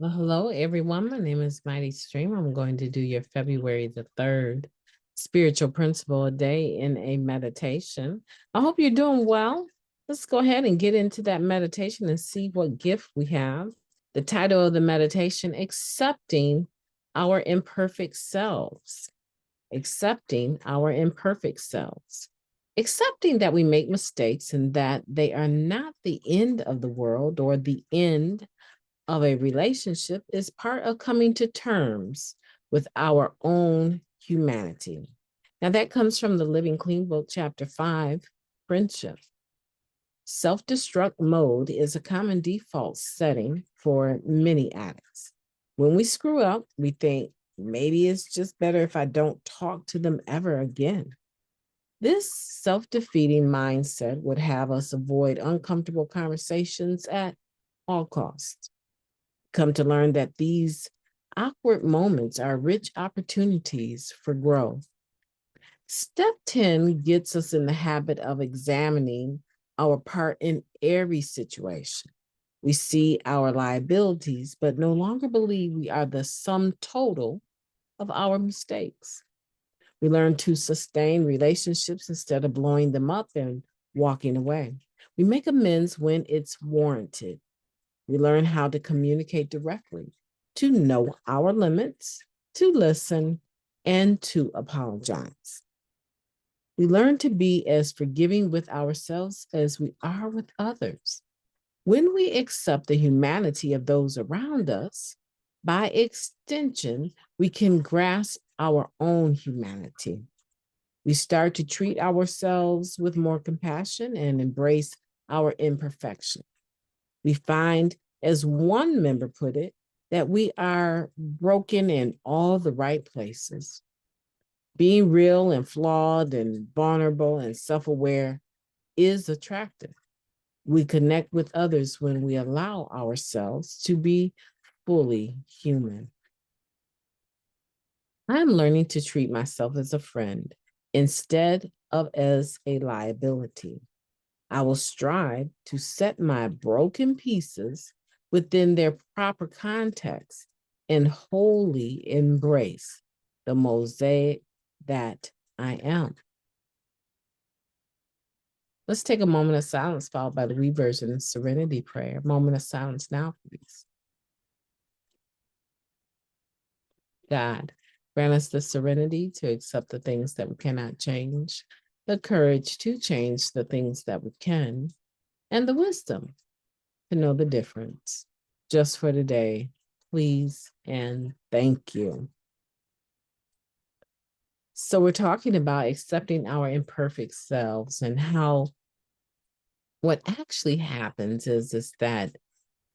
Well, hello, everyone. My name is Mighty Stream. I'm going to do your February the 3rd spiritual principle a day in a meditation. I hope you're doing well. Let's go ahead and get into that meditation and see what gift we have. The title of the meditation, Accepting Our Imperfect Selves. Accepting our imperfect selves. Accepting that we make mistakes and that they are not the end of the world or the end of a relationship is part of coming to terms with our own humanity. Now, that comes from the Living Clean Book, Chapter 5, Friendship. Self destruct mode is a common default setting for many addicts. When we screw up, we think maybe it's just better if I don't talk to them ever again. This self defeating mindset would have us avoid uncomfortable conversations at all costs. Come to learn that these awkward moments are rich opportunities for growth. Step 10 gets us in the habit of examining our part in every situation. We see our liabilities, but no longer believe we are the sum total of our mistakes. We learn to sustain relationships instead of blowing them up and walking away. We make amends when it's warranted. We learn how to communicate directly, to know our limits, to listen, and to apologize. We learn to be as forgiving with ourselves as we are with others. When we accept the humanity of those around us, by extension, we can grasp our own humanity. We start to treat ourselves with more compassion and embrace our imperfection. We find, as one member put it, that we are broken in all the right places. Being real and flawed and vulnerable and self aware is attractive. We connect with others when we allow ourselves to be fully human. I'm learning to treat myself as a friend instead of as a liability. I will strive to set my broken pieces within their proper context and wholly embrace the mosaic that I am. Let's take a moment of silence followed by the reversion and serenity prayer. Moment of silence now, please. God, grant us the serenity to accept the things that we cannot change, the courage to change the things that we can, and the wisdom to know the difference. Just for today, please and thank you. So, we're talking about accepting our imperfect selves and how what actually happens is that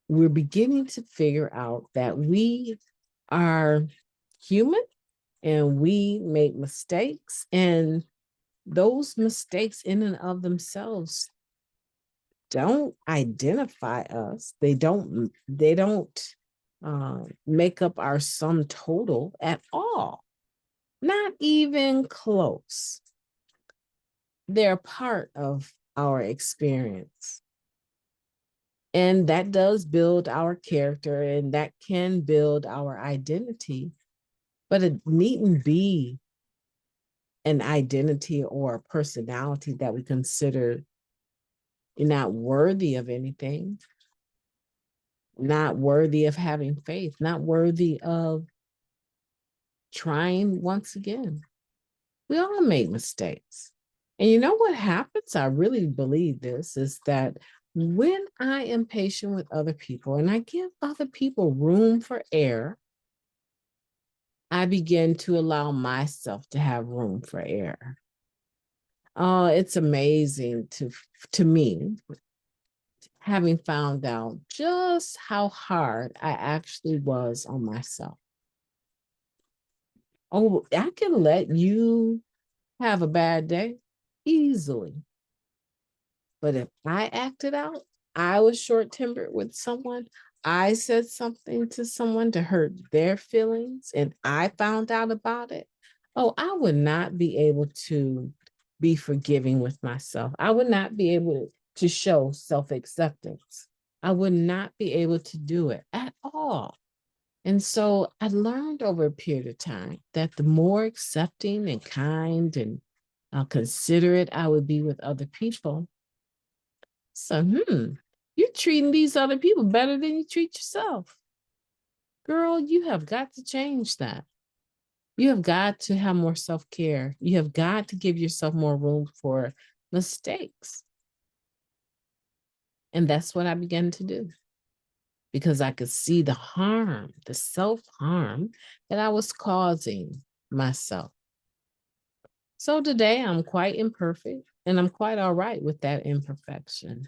we're beginning to figure out that we are human and we make mistakes, and those mistakes in and of themselves don't identify us. They don't make up our sum total at all. Not even close. They're part of our experience. And that does build our character and that can build our identity, but it needn't be an identity or a personality that we consider not worthy of anything, not worthy of having faith, not worthy of trying once again. We all make mistakes. And you know what happens? I really believe this is that when I am patient with other people and I give other people room for error, I begin to allow myself to have room for error. Oh, it's amazing to me, having found out just how hard I actually was on myself. Oh, I can let you have a bad day easily. But if I acted out, I was short tempered with someone, I said something to someone to hurt their feelings, and I found out about it, oh, I would not be able to be forgiving with myself. I would not be able to show self acceptance. I would not be able to do it at all. And so I learned over a period of time that the more accepting and kind and considerate I would be with other people. So, you're treating these other people better than you treat yourself. Girl, you have got to change that. You have got to have more self care. You have got to give yourself more room for mistakes. And that's what I began to do because I could see the harm, the self harm that I was causing myself. So today I'm quite imperfect and I'm quite all right with that imperfection.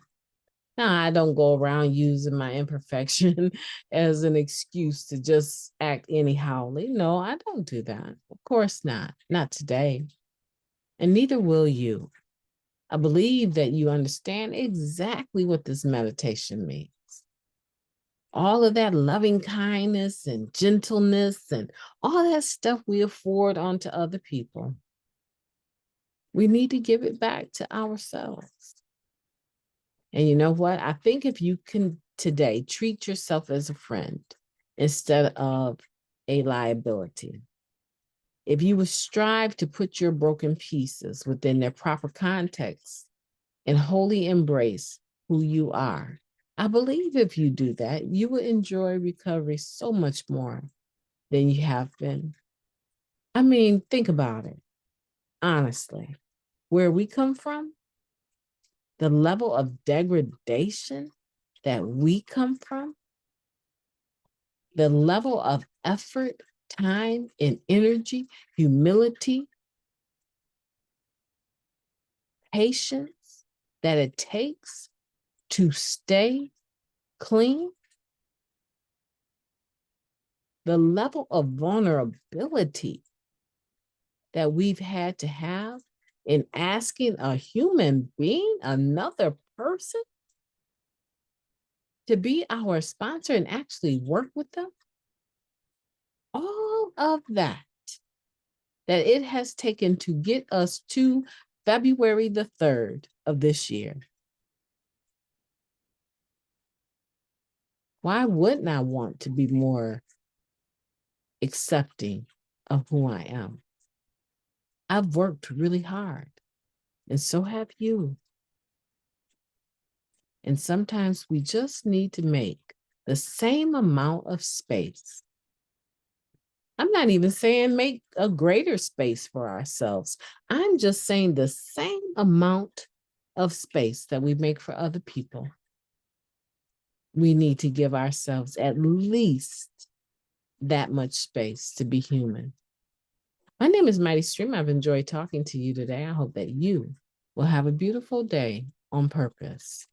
Now, I don't go around using my imperfection as an excuse to just act anyhowly. No, I don't do that. Of course not. Not today. And neither will you. I believe that you understand exactly what this meditation means. All of that loving kindness and gentleness and all that stuff we afford onto other people. We need to give it back to ourselves. And you know what? I think if you can today treat yourself as a friend instead of a liability, if you would strive to put your broken pieces within their proper context and wholly embrace who you are, I believe if you do that, you will enjoy recovery so much more than you have been. I mean, think about it. Honestly, where we come from, the level of degradation that we come from, the level of effort, time, and energy, humility, patience that it takes to stay clean, the level of vulnerability that we've had to have in asking a human being, another person, to be our sponsor and actually work with them. All of that it has taken to get us to February the 3rd of this year. Why wouldn't I want to be more accepting of who I am? I've worked really hard, and so have you. And sometimes we just need to make the same amount of space. I'm not even saying make a greater space for ourselves. I'm just saying the same amount of space that we make for other people. We need to give ourselves at least that much space to be human. My name is MightyStream. I've enjoyed talking to you today. I hope that you will have a beautiful day on purpose.